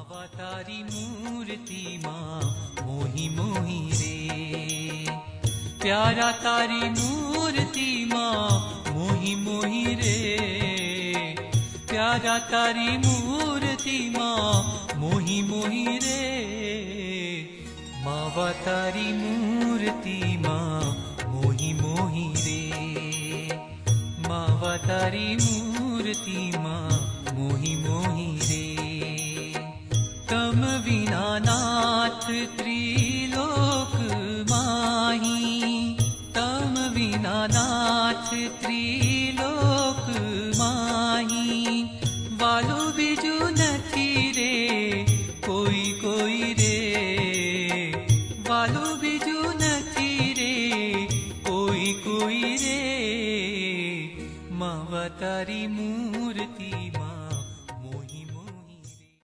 मावा तारी मूर्ति माँ मोही मोही रे, प्यारा तारी मूर्ति माँ मोही मोही रे, प्यारा तारी मूर्ति माँ मोही मोही रे, मावा तारी मूर्ति माँ मोही मोही रे, मावा तारी मूर्ति माँ मोही मोही रे। तम विना नाथ त्रिलोकी